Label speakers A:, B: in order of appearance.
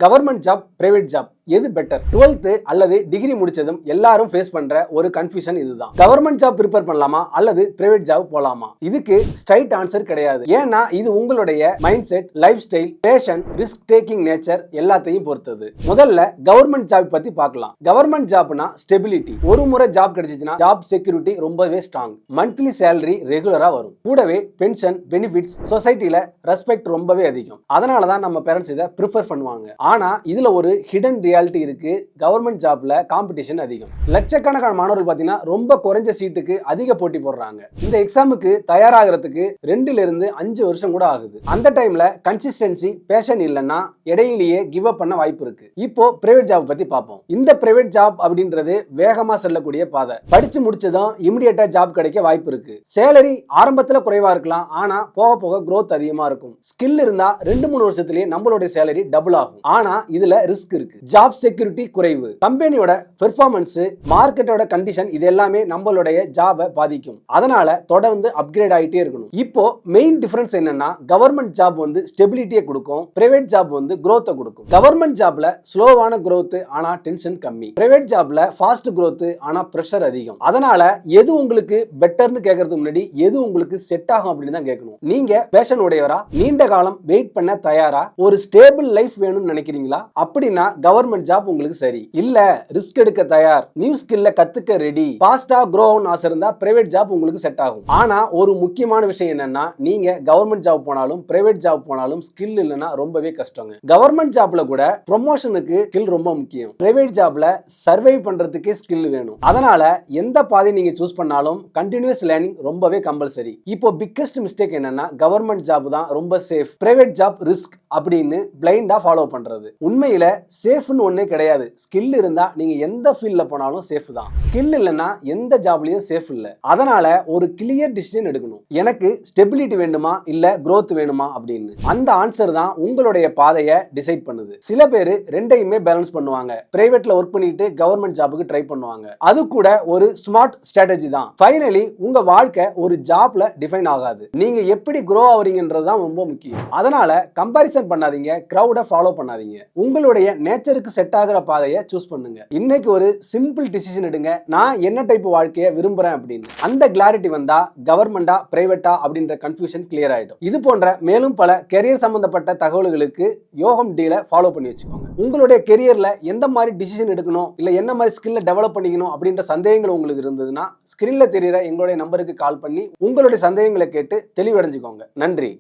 A: Government job, private job எது better? 12th அல்லது degree முடிச்சதும் எல்லாரும் ஃபேஸ் பண்ற ஒரு கன்ஃபியூஷன் இதுதான். கவர்மெண்ட் ஜாப் ப்ரிப்பேர் பண்ணலாமா அல்லது பிரைவேட் ஜாப் போலாமா? இதுக்கு ஸ்ட்ரைட் ஆன்சர் கிடையாது. ஏன்னா இது உங்களுடைய mind set, life style, passion, risk taking nature எல்லாத்தையும் பொறுத்தது. முதல்ல கவர்மெண்ட் ஜாப் பத்தி பார்க்கலாம். கவர்மெண்ட் ஜாப்னா ஸ்டெபிலிட்டி. ஒரு முறை ஜாப் கிடைச்சிச்சுன்னா ஜாப் செக்யூரிட்டி ரொம்பவே ஸ்ட்ராங். மந்த்லி சேலரி ரெகுலரா வரும். கூடவே பென்ஷன், பெனிஃபிட்ஸ், சொசைட்டில ரெஸ்பெக்ட் ரொம்பவே அதிகம். அதனால தான் நம்ம பேரண்ட்ஸ் இதை ப்ரிஃபர் பண்ணுவாங்க. ஆனா இதுல ஒரு ஹிடன் ரியாலிட்டி இருக்கு. கவர்மெண்ட் ஜாப்ல காம்படிஷன் அதிகம். லட்சக்கணக்கான மாணவர்கள் பாத்தீங்கன்னா ரொம்ப குறைஞ்ச சீட்டுக்கு அதிக போட்டி போடுறாங்க. இந்த எக்ஸாமுக்கு தயாராகிறதுக்கு 2 ல இருந்து 5 வருஷம் கூட ஆகுது. அந்த டைம்ல கன்சிஸ்டன்சி, பேஷன் இல்லைன்னா இடையிலேயே கிவ் அப் பண்ண வாய்ப்பு இருக்கு. இப்போ பிரைவேட் ஜாப் பத்தி பார்ப்போம். இந்த பிரைவேட் ஜாப் அப்படின்றது வேகமா செல்லக்கூடிய பாதை. படிச்சு முடிச்சதும் இமிடியேட்டா ஜாப் கிடைக்க வாய்ப்பு இருக்கு. சேலரி ஆரம்பத்துல குறைவா இருக்கலாம், ஆனா போக போக growth அதிகமா இருக்கும். ஸ்கில் இருந்தா 2-3 வருஷத்திலேயே நம்மளுடைய சேலரி டபுள் ஆகும். ஆனா இதுல ரிஸ்க் இருக்கு. ஜாப் செக்யூரிட்டி குறைவு, கம்பெனியோட பெர்ஃபார்மன்ஸ், மார்க்கெட்டோட கண்டிஷன் இது எல்லாமே நம்மளுடைய ஜாபை பாதிக்கும். அதனால தொடர்ந்து அப்கிரேட் ஆகிட்டே இருக்கணும். இப்போ மெயின் டிஃபரன்ஸ் என்னன்னா, கவர்மெண்ட் ஜாப் வந்து ஸ்டெபிலிட்டியை கொடுக்கும், பிரைவேட் ஜாப் வந்து growth கொடுக்கும். கவர்மெண்ட் ஜாப்ல ஸ்லோவான growth ஆனா டென்ஷன் கம்மி. பிரைவேட் ஜாப்ல ஃபாஸ்ட் growth ஆனா பிரஷர் அதிகம். அதனால எது உங்களுக்கு பெட்டர்னு கேட்கறதுக்கு முன்னாடி எது உங்களுக்கு செட் ஆகும் அப்படின்னு தான் கேட்கணும். நீங்க பேஷன் உடையவரா, நீண்ட காலம் வெயிட் பண்ண தயாரா, ஒரு ஸ்டேபிள் லைஃப் வேணும்னு நினைக்கிறீங்களா? அப்படின்னா கவர்மெண்ட் ஜாப் உங்களுக்கு சரி. இல்ல ரிஸ்க் எடுக்க தயார், நியூ ஸ்கில்ல கத்துக்க ரெடி, ஃபாஸ்டா க்ரோ ஆகணும்னு ஆசை இருந்தா பிரைவேட் ஜாப் உங்களுக்கு செட் ஆகும். ஆனா ஒரு முக்கியமான விஷயம் என்னன்னா, நீங்க கவர்மெண்ட் ஜாப் போனாலும் பிரைவேட் ஜாப் போனாலும் ஸ்கில் இல்லைன்னா ரொம்பவே கஷ்டங்க. கவர்மெண்ட் ஜாப்ல கூட ப்ரொமோஷனுக்கு ஸ்கில் ரொம்ப முக்கியம். பிரைவேட் ஜாப்ல சர்வைவ் பண்றதுக்கே ஸ்கில் வேணும். அதனால எந்த பாதை நீங்க சூஸ் பண்ணாலும் கண்டினியூஸ் லேர்னிங் ரொம்பவே கம்பல்சரி. இப்போ பிக்கஸ்ட் மிஸ்டேக் என்னன்னா, கவர்மெண்ட் ஜாப் தான் ரொம்ப சேஃப், பிரைவேட் ஜாப் ரிஸ்க் அப்படின்னு பிளைண்டா ஃபாலோ பண்றது. உண்மையில சேஃப்னு ஒண்ணே கிடையாது. ஸ்கில் இருந்தா நீங்க எந்த ஃபீல்ட்ல போனாலும் சேஃப் தான். ஸ்கில் இல்லைன்னா எந்த ஜாப்லயும் சேஃப் இல்ல. அதனால ஒரு கிளியர் டிசிஷன் எடுக்கணும். எனக்கு ஸ்டெபிலிட்டி வேண்டுமா இல்ல growth வேணுமா அப்படின்னு. அந்த ஆன்சர் தான் உங்களுடைய பாதையை டிசைட் பண்ணுது. சில பேர் ரெண்டையுமே பேலன்ஸ் பண்ணுவாங்க. பிரைவேட்ல ஒர்க் பண்ணிட்டு கவர்மெண்ட் ஜாபுக்கு ட்ரை பண்ணுவாங்க. அது கூட ஒரு ஸ்மார்ட் ஸ்ட்ராட்டஜி தான். ஃபைனலி உங்க வாழ்க்கை ஒரு ஜாப்ல டிஃபைன் ஆகாது. நீங்க எப்படி grow ஆவறீங்கன்றது தான் ரொம்ப முக்கியம். அதனால கம்பாரிசன் பண்ணாதீங்க, கிரவுட ஃபாலோ பண்ணாதீங்க. உங்களுடைய நேச்சருக்கு செட் ஆகிற பாதையை சூஸ் பண்ணுங்க. இன்னைக்கு ஒரு சிம்பிள் டிசிஷன் எடுங்க, நான் என்ன டைப் வாழ்க்கையை விரும்புறேன் அப்படின்னு. அந்த கிளாரிட்டி வந்தா கவர்மெண்டா பிரைவேட்டா அப்படின்ற கன்ஃபியூஷன் கிளியர் ஆயிடும். இது போன்ற மேலும் பல கெரியர் சம்பந்தப்பட்ட தகவல்களுக்கு யோகம் டீல ஃபாலோ பண்ணி வச்சுக்கோங்க. உங்களுடைய கெரியர்ல எந்த மாதிரி டிசிஷன் எடுக்கணும், இல்ல என்ன மாதிரி ஸ்கில்ல டெவலப் பண்ணிக்கணும் அப்படின்ற சந்தேகங்கள் உங்களுக்கு இருந்ததுன்னா ஸ்கிரீன்ல தெரியுற எங்களுடைய நம்பருக்கு கால் பண்ணி உங்களுடைய சந்தேகங்களை கேட்டு தெளிவடைஞ்சுக்கோங்க. நன்றி.